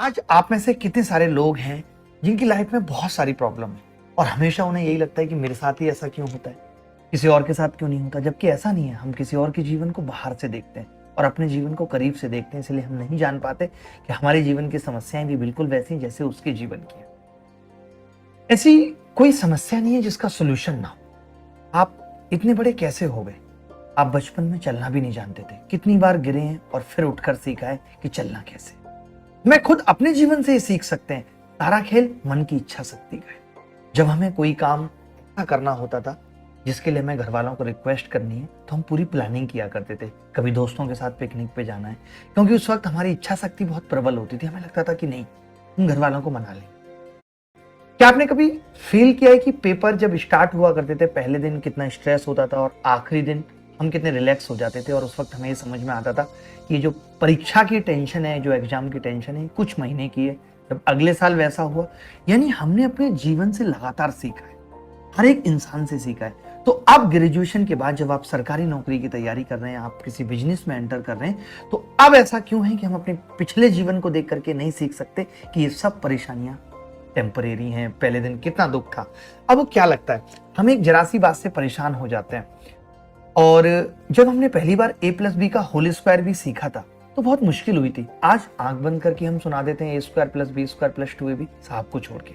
आज आप में से कितने सारे लोग हैं जिनकी लाइफ में बहुत सारी प्रॉब्लम है और हमेशा उन्हें यही लगता है कि मेरे साथ ही ऐसा क्यों होता है, किसी और के साथ क्यों नहीं होता। जबकि ऐसा नहीं है। हम किसी और के जीवन को बाहर से देखते हैं और अपने जीवन को करीब से देखते हैं, इसलिए हम नहीं जान पाते कि हमारे जीवन की समस्याएं भी बिल्कुल वैसी हैं जैसे उसके जीवन की है। ऐसी कोई समस्या नहीं है जिसका सोल्यूशन ना हो। आप इतने बड़े कैसे हो गए? आप बचपन में चलना भी नहीं जानते थे, कितनी बार गिरे हैं और फिर उठकर सीखा है कि चलना कैसे। मैं खुद अपने जीवन से ही सीख सकते हैं। सारा खेल मन की इच्छा शक्ति का है। जब हमें कोई काम ऐसा करना होता था जिसके लिए हमें घर वालों को रिक्वेस्ट करनी है, तो हम पूरी प्लानिंग किया करते थे। कभी दोस्तों के साथ पिकनिक पे जाना है, क्योंकि उस वक्त हमारी इच्छा शक्ति बहुत प्रबल होती थी। हमें लगता था कि नहीं, हम घर वालों को मना लें। क्या आपने कभी फील किया है कि पेपर जब स्टार्ट हुआ करते थे, पहले दिन कितना स्ट्रेस होता था और आखिरी दिन हम कितने रिलैक्स हो जाते थे। और उस वक्त हमें ये समझ में आता था कि ये जो परीक्षा की टेंशन है, जो एग्जाम की टेंशन है, कुछ महीने की है। जब अगले साल वैसा हुआ, यानी हमने अपने जीवन से लगातार सीखा है, हर एक इंसान से सीखा है। तो अब ग्रेजुएशन के बाद जब आप सरकारी नौकरी की तैयारी कर रहे हैं, आप किसी बिजनेस में एंटर कर रहे हैं, तो अब ऐसा क्यों है कि हम अपने पिछले जीवन को देख करके नहीं सीख सकते कि ये सब परेशानियां टेम्परेरी हैं। पहले दिन कितना दुख था। अब क्या लगता है, हम एक जरा सी बात से परेशान हो जाते हैं। और जब हमने पहली बार a+b का होल स्क्वायर भी सीखा था तो बहुत मुश्किल हुई थी। आज आंख बंद करके हम सुना देते हैं a² + b² + 2ab साहब को छोड़ के।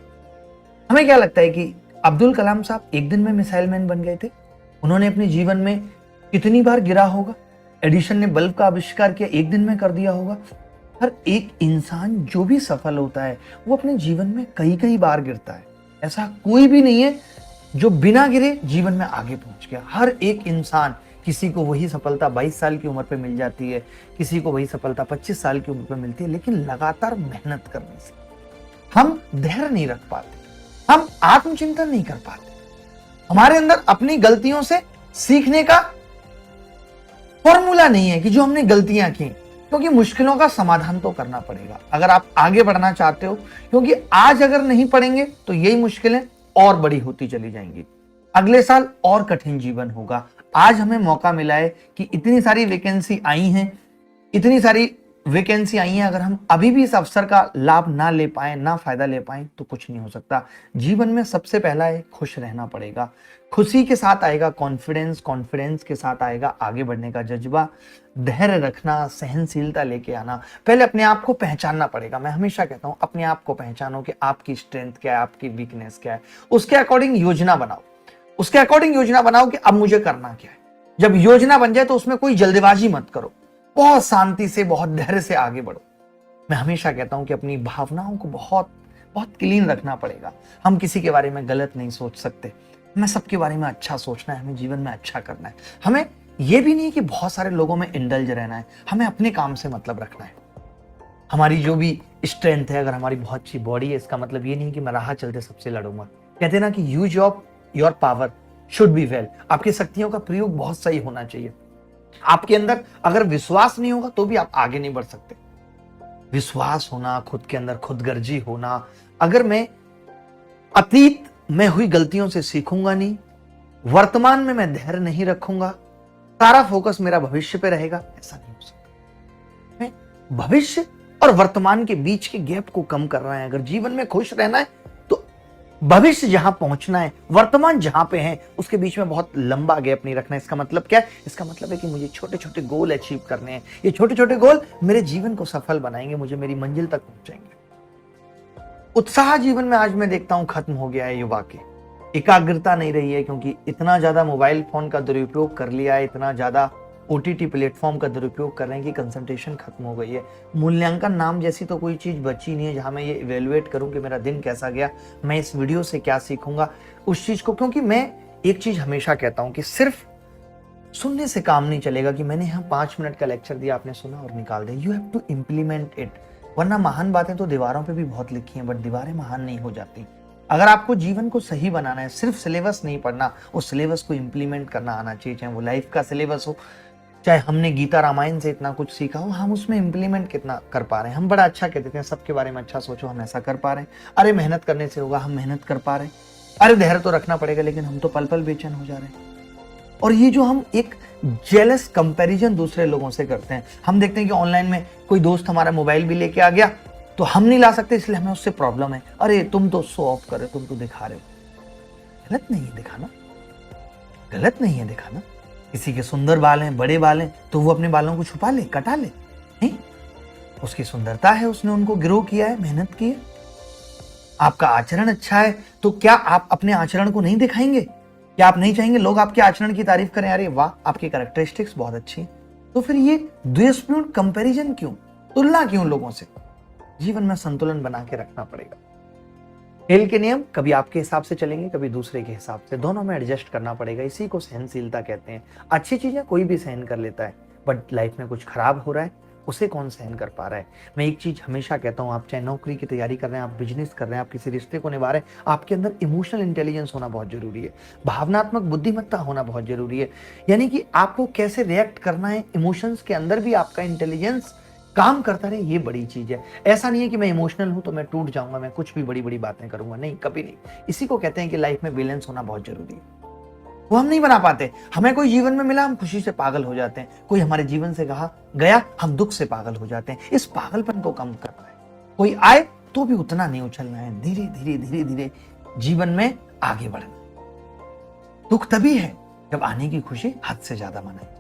हमें क्या लगता है कि अब्दुल कलाम साहब एक दिन में मिसाइल मैन बन गए थे? उन्होंने अपने जीवन में कितनी बार गिरा होगा? एडिशन ने बल्ब का आविष्कार किया, एक दिन में कर दिया होगा? हर एक इंसान जो भी सफल होता है वो अपने जीवन में कई कई बार गिरता है। ऐसा कोई भी नहीं है जो बिना गिरे जीवन में आगे पहुंच गया। हर एक इंसान, किसी को वही सफलता 22 साल की उम्र पे मिल जाती है, किसी को वही सफलता 25 साल की उम्र पे मिलती है, लेकिन लगातार मेहनत करने से हम धैर्य नहीं रख पाते, हम आत्मचिंतन नहीं कर पाते। हमारे अंदर अपनी गलतियों से सीखने का फॉर्मूला नहीं है कि जो हमने गलतियां की, क्योंकि मुश्किलों का समाधान तो करना पड़ेगा अगर आप आगे बढ़ना चाहते हो। क्योंकि आज अगर नहीं पढ़ेंगे तो यही मुश्किलें और बड़ी होती चली जाएंगी। अगले साल और कठिन जीवन होगा। आज हमें मौका मिला है कि इतनी सारी वैकेंसी आई हैं, अगर हम अभी भी इस अवसर का लाभ ना ले पाए, ना फायदा ले पाए, तो कुछ नहीं हो सकता। जीवन में सबसे पहला है खुश रहना पड़ेगा। खुशी के साथ आएगा कॉन्फिडेंस, कॉन्फिडेंस के साथ आएगा आगे बढ़ने का जज्बा, धैर्य रखना, सहनशीलता लेके आना। पहले अपने आप को पहचानना पड़ेगा। मैं हमेशा कहता हूं, अपने आप को पहचानो कि आपकी स्ट्रेंथ क्या है, आपकी वीकनेस क्या है। उसके अकॉर्डिंग योजना बनाओ कि अब मुझे करना क्या है। जब योजना बन जाए तो उसमें कोई जल्दबाजी मत करो, बहुत शांति से, बहुत धैर्य से आगे बढ़ो। मैं हमेशा कहता हूं कि अपनी भावनाओं को बहुत बहुत क्लीन रखना पड़ेगा। हम किसी के बारे में गलत नहीं सोच सकते, हमें सबके बारे में अच्छा सोचना है, हमें जीवन में अच्छा करना है। हमें यह भी नहीं कि बहुत सारे लोगों में इंडल्ज रहना है, हमें अपने काम से मतलब रखना है। हमारी जो भी स्ट्रेंथ है, अगर हमारी बहुत अच्छी बॉडी है, इसका मतलब ये नहीं कि मैं राह चलते सबसे लड़ूंगा। कहते हैं ना कि use of your power should be well. आपकी शक्तियों का प्रयोग बहुत सही होना चाहिए। आपके अंदर अगर विश्वास नहीं होगा तो भी आप आगे नहीं बढ़ सकते। विश्वास होना, खुद के अंदर खुदगर्जी होना। अगर मैं अतीत में हुई गलतियों से सीखूंगा नहीं, वर्तमान में मैं धैर्य नहीं रखूंगा, सारा फोकस मेरा भविष्य पे रहेगा, ऐसा नहीं हो सकता। मैं भविष्य और वर्तमान के बीच के गैप को कम कर रहा है। अगर जीवन में खुश रहना है तो भविष्य जहां पहुंचना है, वर्तमान जहां पे है, उसके बीच में बहुत लंबा गैप नहीं रखना है। इसका मतलब क्या है? इसका मतलब है कि मुझे छोटे छोटे गोल अचीव करने हैं। ये छोटे छोटे गोल मेरे जीवन को सफल बनाएंगे, मुझे मेरी मंजिल तक पहुंचाएंगे। उत्साह जीवन में आज मैं देखता हूं खत्म हो गया है। युवा की एकाग्रता नहीं रही है, क्योंकि इतना ज्यादा मोबाइल फोन का दुरुपयोग कर लिया है, इतना ज्यादा OTT प्लेटफॉर्म का दुरुपयोग कर रहे हैं कि कंसंट्रेशन खत्म हो गई है। मूल्यांकन नाम जैसी तो कोई चीज बची नहीं है जहां मैं ये इवेलुएट करूं कि मेरा दिन कैसा गया, मैं इस वीडियो से क्या सीखूंगा उस चीज को। क्योंकि मैं एक चीज हमेशा कहता हूं कि सिर्फ सुनने से काम नहीं चलेगा कि मैंने यहाँ 5 मिनट का लेक्चर दिया, आपने सुना और निकाल दिया। You have to implement it. वरना महान बातें तो दीवारों पे भी बहुत लिखी हैं, बट दीवारें महान नहीं हो जाती। अगर आपको जीवन को सही बनाना है, सिर्फ सिलेबस नहीं पढ़ना, उस सिलेबस को इम्प्लीमेंट करना आना चाहिए। चाहे वो लाइफ का सिलेबस हो, चाहे हमने गीता रामायण से इतना कुछ सीखा हो, हम उसमें इंप्लीमेंट कितना कर पा रहे हैं। हम बड़ा अच्छा कहते हैं, सबके बारे में अच्छा सोचो, हम ऐसा कर पा रहे हैं। अरे मेहनत करने से होगा, हम मेहनत कर पा रहे हैं। अरे धैर्य तो रखना पड़ेगा, लेकिन हम तो पल पल बेचैन हो जा रहे हैं। और ये जो हम एक जेलस कंपैरिजन दूसरे लोगों से करते हैं, हम देखते हैं कि ऑनलाइन में कोई दोस्त हमारा मोबाइल भी लेके आ गया तो हम नहीं ला सकते इसलिए हमें उससे प्रॉब्लम है। अरे तुम तो शो ऑफ कर रहे हो, तुम तो दिखा रहे हो। गलत नहीं है दिखाना, गलत नहीं है दिखाना। किसी के सुंदर बाल हैं, बड़े बाल हैं, तो वो अपने बालों को छुपा ले, कटा ले, नहीं, उसकी सुंदरता है, उसने उनको ग्रो किया है, मेहनत की है। आपका आचरण अच्छा है तो क्या आप अपने आचरण को नहीं दिखाएंगे? क्या आप नहीं चाहेंगे लोग आपके आचरण की तारीफ करें, अरे वाह आपकी कैरेक्टरिस्टिक्स बहुत अच्छी है? तो फिर ये द्वेषपूर्ण कंपैरिजन क्यों, तुलना क्यों लोगों से? जीवन में संतुलन बना के रखना पड़ेगा। खेल के नियम कभी आपके हिसाब से चलेंगे, कभी दूसरे के हिसाब से, दोनों में एडजस्ट करना पड़ेगा। इसी को सहनशीलता कहते हैं। अच्छी चीजें कोई भी सहन कर लेता है, बट लाइफ में कुछ खराब हो रहा है उसे कौन सहन कर पा रहा है? मैं एक चीज हमेशा कहता हूं, आप चाहे नौकरी की तैयारी कर रहे हैं, आप बिजनेस कर रहे हैं, आप किसी रिश्ते को निभा रहे हैं, आपके अंदर इमोशनल इंटेलिजेंस होना बहुत जरूरी है, भावनात्मक बुद्धिमत्ता होना बहुत जरूरी है। यानी कि आपको कैसे रिएक्ट करना है, इमोशंस के अंदर भी आपका इंटेलिजेंस काम करता रहे, ये बड़ी चीज है। ऐसा नहीं है कि मैं इमोशनल हूं तो मैं टूट जाऊंगा, मैं कुछ भी बड़ी बड़ी बातें करूंगा, नहीं, कभी नहीं। इसी को कहते हैं कि लाइफ में बैलेंस होना बहुत जरूरी है। वो हम नहीं बना पाते। हमें कोई जीवन में मिला, हम खुशी से पागल हो जाते हैं। कोई हमारे जीवन से कहा गया, हम दुख से पागल हो जाते हैं। इस पागलपन को कम करना है। कोई आए तो भी उतना नहीं उछलना है, धीरे धीरे धीरे धीरे जीवन में आगे बढ़ना। दुख तभी है जब आने की खुशी हद से ज्यादा मनाई।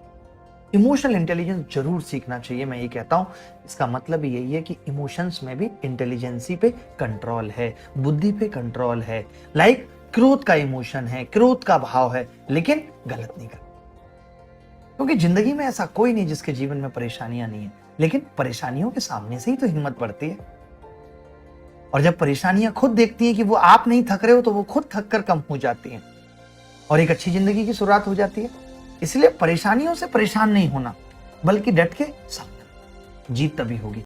इमोशनल इंटेलिजेंस जरूर सीखना चाहिए, मैं ये कहता हूं। इसका मतलब यही है कि इमोशंस में भी इंटेलिजेंसी पे कंट्रोल है, बुद्धि पे कंट्रोल है। लाइक क्रोध का इमोशन है, क्रोध का भाव है, लेकिन गलत नहीं कर, क्योंकि जिंदगी में ऐसा कोई नहीं जिसके जीवन में परेशानियां नहीं है, लेकिन परेशानियों के सामने से ही तो हिम्मत बढ़ती है। और जब परेशानियां खुद देखती हैं कि वो आप नहीं थक रहे हो, तो वो खुद थक कर कम हो जाती हैं और एक अच्छी जिंदगी की शुरुआत हो जाती है। इसलिए परेशानियों से परेशान नहीं होना, बल्कि डट के सामने, जीत तभी होगी।